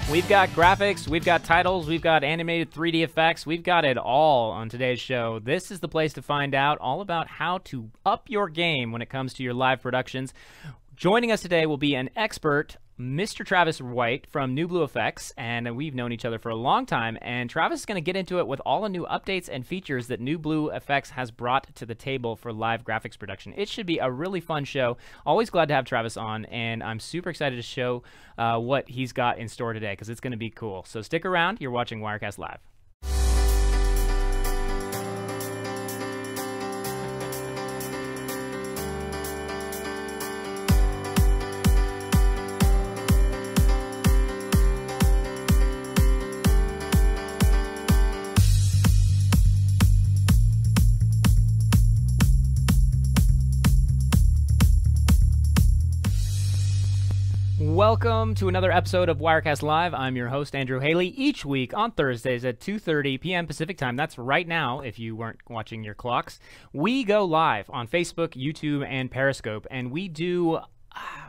We've got graphics, we've got titles, we've got animated 3D effects, we've got it all on today's show. This is the place to find out all about how to up your game when it comes to your live productions. Joining us today will be an expert, Mr. Travis White from New Blue Effects, and we've known each other for a long time, and Travis is going to get into it with all the new updates and features that New Blue Effects has brought to the table for live graphics production. It should be a really fun show. Always glad to have Travis on, and I'm super excited to show what he's got in store today, because it's going to be cool. So stick around. You're watching Wirecast Live. Welcome to another episode of Wirecast Live. I'm your host, Andrew Haley. Each week on Thursdays at 2:30 p.m. Pacific Time, that's right now if you weren't watching your clocks, we go live on Facebook, YouTube, and Periscope, and we do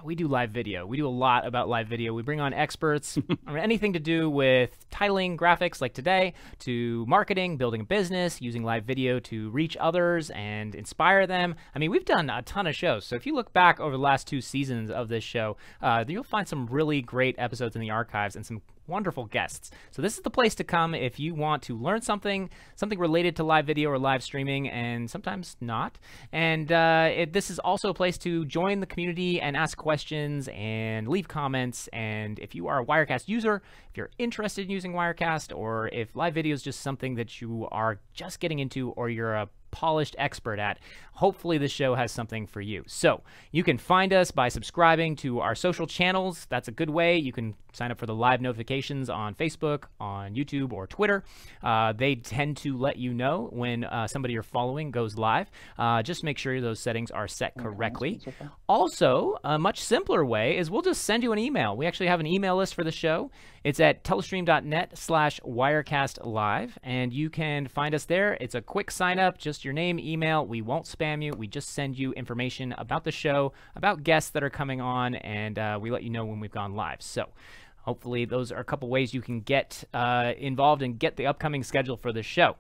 live video. We do a lot about live video. We bring on experts on anything to do with titling, graphics like today, to marketing, building a business, using live video to reach others and inspire them. I mean, we've done a ton of shows. So if you look back over the last 2 seasons of this show, you'll find some really great episodes in the archives and some wonderful guests. So this is the place to come if you want to learn something related to live video or live streaming, and sometimes not. And this is also a place to join the community and ask questions and leave comments. And if you are a Wirecast user, if you're interested in using Wirecast, or if live video is just something that you are just getting into, or you're a polished expert at, hopefully this show has something for you. So you can find us by subscribing to our social channels. That's a good way. You can sign up for the live notifications on Facebook, on YouTube, or Twitter. They tend to let you know when somebody you're following goes live. Just make sure those settings are set correctly. Also, a much simpler way is we'll just send you an email. We actually have an email list for the show. It's at telestream.net/wirecastlive, and you can find us there. It's a quick sign up, just your name, email. We won't spam you. We just send you information about the show, about guests that are coming on, and we let you know when we've gone live. So hopefully those are a couple ways you can get involved and get the upcoming schedule for the show.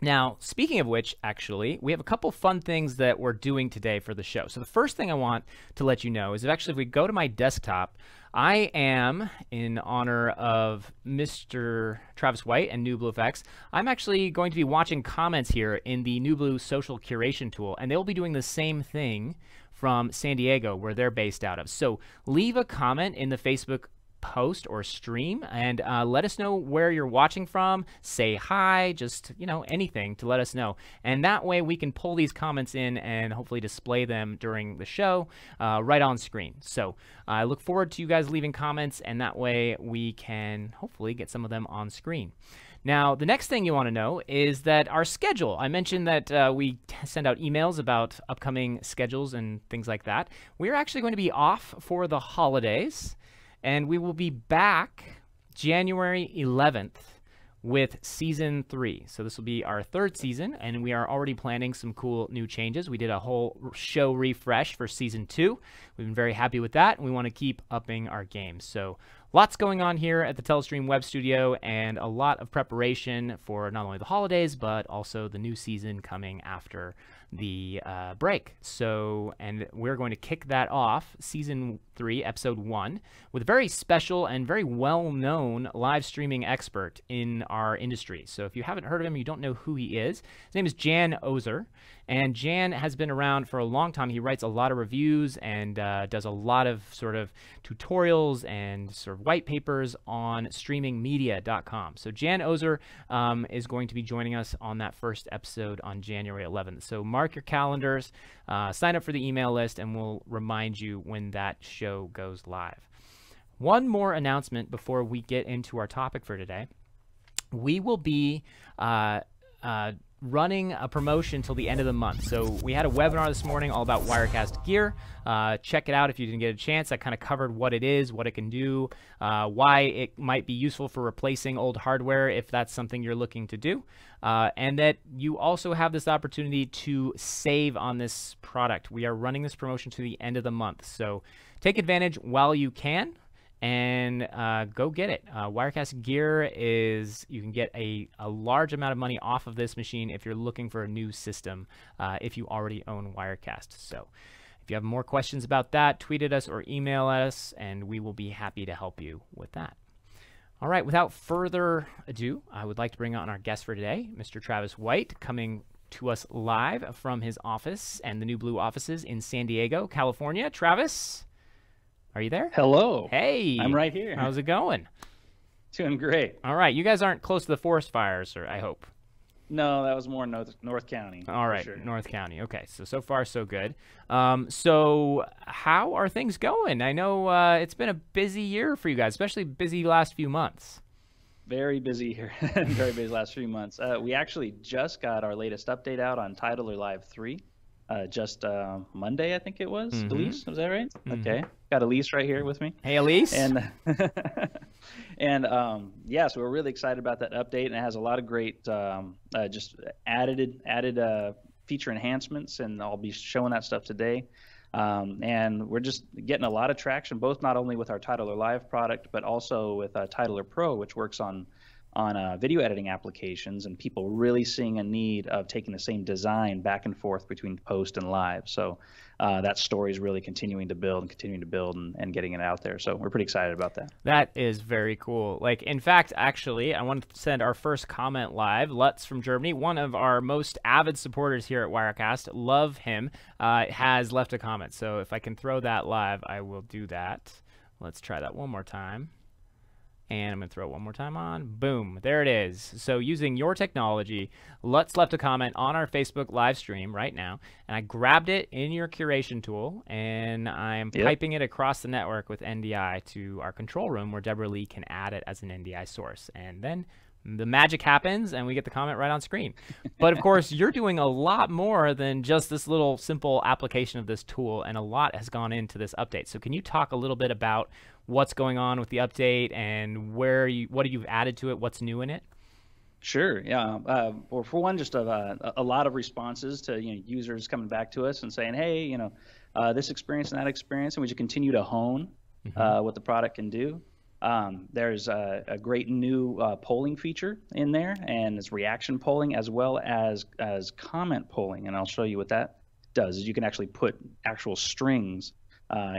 Now, speaking of which, actually, we have a couple fun things that we're doing today for the show. So the first thing I want to let you know is that actually if we go to my desktop, I am, in honor of Mr. Travis White and New Blue Effects, I'm actually going to be watching comments here in the New Blue social curation tool, and they'll be doing the same thing from San Diego, where they're based out of. So leave a comment in the Facebook post or stream and let us know where you're watching from. Say hi, just anything to let us know, and that way we can pull these comments in and hopefully display them during the show right on screen. So I look forward to you guys leaving comments, and that way we can hopefully get some of them on screen. Now, the next thing you want to know is that our schedule. I mentioned that we send out emails about upcoming schedules and things like that. We're actually going to be off for the holidays, and we will be back January 11th with Season 3. So this will be our 3rd season, and we are already planning some cool new changes. We did a whole show refresh for Season 2. We've been very happy with that, and we want to keep upping our game. So lots going on here at the Telestream Web Studio, and a lot of preparation for not only the holidays, but also the new season coming after the break. So, and we're going to kick that off, Season 3, Episode 1, with a very special and very well-known live streaming expert in our industry. So if you haven't heard of him, you don't know who he is. His name is Jan Ozer, and Jan has been around for a long time. He writes a lot of reviews and does a lot of sort of tutorials and sort of white papers on streamingmedia.com. So Jan Ozer is going to be joining us on that first episode on January 11th. So mark your calendars, sign up for the email list, and we'll remind you when that show goes live. One more announcement before we get into our topic for today. We will be running a promotion till the end of the month. So we had a webinar this morning all about Wirecast gear. Check it out if you didn't get a chance. I kind of covered what it is, what it can do, why it might be useful for replacing old hardware if that's something you're looking to do, and that you also have this opportunity to save on this product. We are running this promotion to the end of the month, so take advantage while you can. and go get it. Wirecast gear is, you can get a large amount of money off of this machine if you're looking for a new system, if you already own Wirecast. So if you have more questions about that, tweet at us or email us, and we will be happy to help you with that. All right, without further ado, I would like to bring on our guest for today, Mr. Travis White, coming to us live from his office and the new Blue offices in San Diego, California. Travis, are you there? Hello. Hey. I'm right here. How's it going? Doing great. All right, you guys aren't close to the forest fires, or I hope. No, that was more North County. All right, sure. North County. Okay, so far so good. So how are things going? I know it's been a busy year for you guys, especially busy last few months. Very busy here. Very busy last few months. We actually just got our latest update out on Titler Live 3. Just Monday, I think it was. Elise, was that right? Okay. Got Elise right here with me. Hey, Elise. And yeah, so we're really excited about that update, and it has a lot of great just added feature enhancements, and I'll be showing that stuff today. And we're just getting a lot of traction, both not only with our Titler Live product, but also with Titler Pro, which works on video editing applications, and people really seeing a need of taking the same design back and forth between post and live. So that story is really continuing to build and getting it out there. So we're pretty excited about that. That is very cool. Like, in fact, actually, I want to send our first comment live. Lutz from Germany, one of our most avid supporters here at Wirecast, love him, has left a comment. So if I can throw that live, I will do that. Let's try that one more time. And I'm going to throw it one more time on. Boom. There it is. So using your technology, Lutz left a comment on our Facebook live stream right now. And I grabbed it in your curation tool, and I'm piping it across the network with NDI to our control room where Deborah Lee can add it as an NDI source. And then the magic happens, and we get the comment right on screen. But, of course, you're doing a lot more than just this little simple application of this tool, and a lot has gone into this update. So can you talk a little bit about what's going on with the update and what you've added to it, what's new in it? Sure. Yeah. Well, for one, just a lot of responses to users coming back to us and saying, hey, this experience and that experience, and we should continue to hone what the product can do. There's a great new polling feature in there, and it's reaction polling as well as comment polling, and I'll show you what that does. Is you can actually put actual strings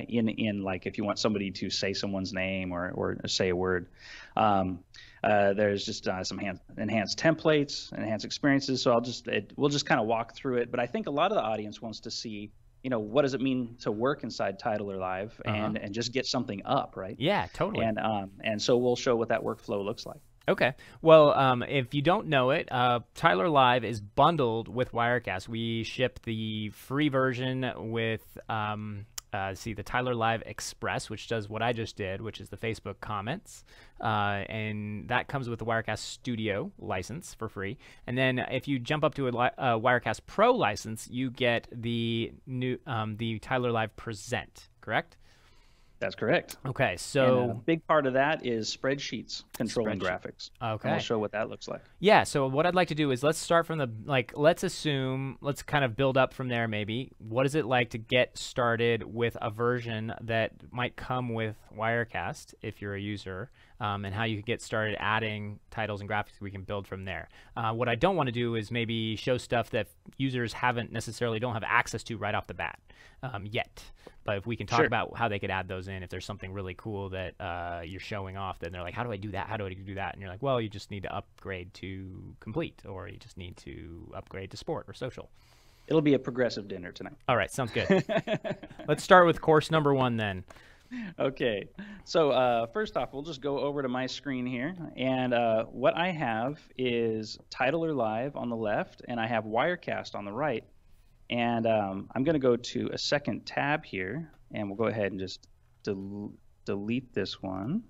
in like if you want somebody to say someone's name or say a word. There's just some enhanced templates, enhanced experiences. So we'll just kind of walk through it. But I think a lot of the audience wants to see, what does it mean to work inside Titler Live and just get something up, right? Yeah, totally. And so we'll show what that workflow looks like. Okay. Well, if you don't know it, Titler Live is bundled with Wirecast. We ship the free version with the Titler Live Express, which does what I just did, which is the Facebook comments, and that comes with the Wirecast Studio license for free. And then if you jump up to a Wirecast Pro license, you get the new the Titler Live Present, correct? That's correct. Okay, so and a big part of that is spreadsheets controlling graphics. Okay, and I'll show what that looks like. Yeah. So what I'd like to do is let's start from let's kind of build up from there. Maybe what is it like to get started with a version that might come with Wirecast if you're a user, and how you can get started adding titles and graphics we can build from there. What I don't want to do is maybe show stuff that users don't have access to right off the bat yet. But if we can talk about how they could add those in, if there's something really cool that you're showing off, then they're like, how do I do that? How do I do that? And you're like, well, you just need to upgrade to complete, or you just need to upgrade to sport or social. It'll be a progressive dinner tonight. All right, sounds good. Let's start with course number 1 then. Okay, so first off, we'll just go over to my screen here, and what I have is Titler Live on the left, and I have Wirecast on the right. And I'm going to go to a second tab here, and we'll go ahead and just delete this one.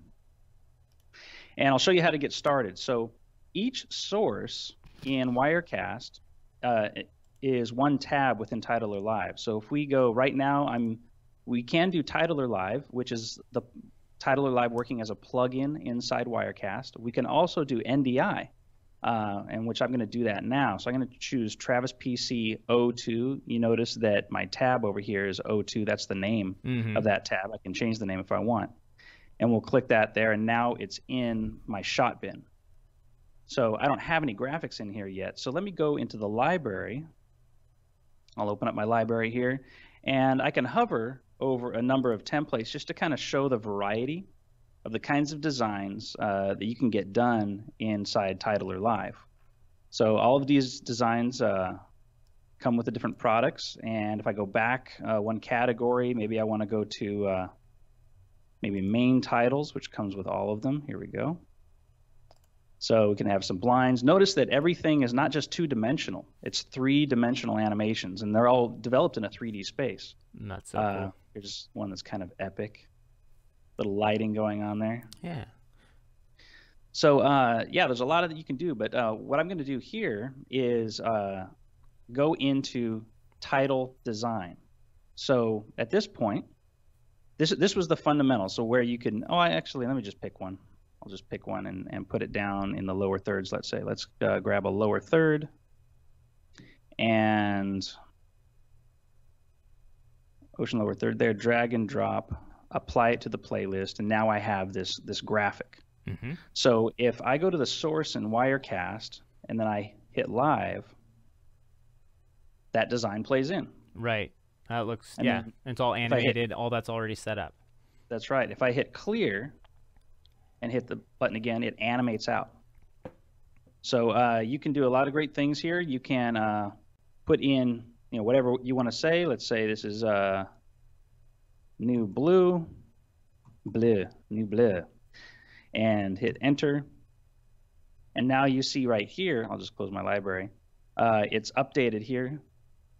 And I'll show you how to get started. So each source in Wirecast is one tab within Titler Live. So if we go right now, we can do Titler Live, which is the Titler Live working as a plugin inside Wirecast. We can also do NDI, and which I'm going to do that now. So I'm going to choose Travis PC 02. You notice that my tab over here is 02. That's the name of that tab. I can change the name if I want. and we'll click that there, and now it's in my shot bin. So I don't have any graphics in here yet. So let me go into the library. I'll open up my library here, and I can hover over a number of templates just to kind of show the variety of the kinds of designs that you can get done inside Titler Live. So all of these designs come with the different products, and if I go back one category, maybe I want to go to maybe main titles, which comes with all of them. Here we go. So we can have some blinds. Notice that everything is not just two-dimensional. It's three-dimensional animations, and they're all developed in a 3D space. That's so cool. Here's one that's kind of epic. Little lighting going on there. Yeah. So, yeah, there's a lot that you can do, but what I'm going to do here is go into title design. So at this point, this was the fundamental. So where you can, actually, let me just pick one. I'll just pick one and put it down in the lower thirds, let's say. Let's grab a lower third and Ocean lower third there, drag and drop, apply it to the playlist, and now I have this graphic. Mm-hmm. So if I go to the source and Wirecast and then I hit live, that design plays in. Right. It looks, And yeah, then it's all animated. All that's already set up. That's right. If I hit clear and hit the button again, it animates out. So you can do a lot of great things here. You can put in, whatever you want to say. Let's say this is new blue, new blue, and hit enter. And now you see right here, I'll just close my library. It's updated here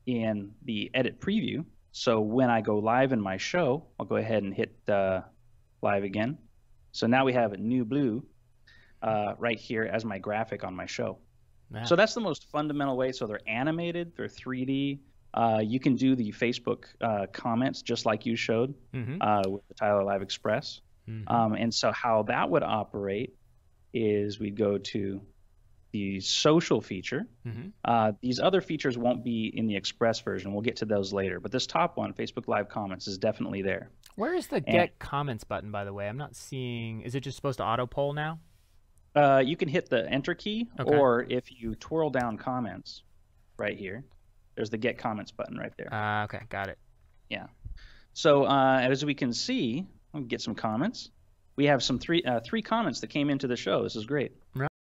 in the edit preview. So when I go live in my show, I'll go ahead and hit live again. So now we have a new blue right here as my graphic on my show. Yeah. So that's the most fundamental way. So they're animated, they're 3D. You can do the Facebook comments just like you showed with the Tyler Live Express. And so how that would operate is we'd go to the social feature. These other features won't be in the Express version. We'll get to those later. But this top one, Facebook Live Comments, is definitely there. Where is the Get Comments button, by the way? I'm not seeing. Is it just supposed to auto-poll now? You can hit the Enter key, or if you twirl down Comments right here, there's the Get Comments button right there. Okay, got it. Yeah. So as we can see, let me get some comments. We have some three comments that came into the show. This is great.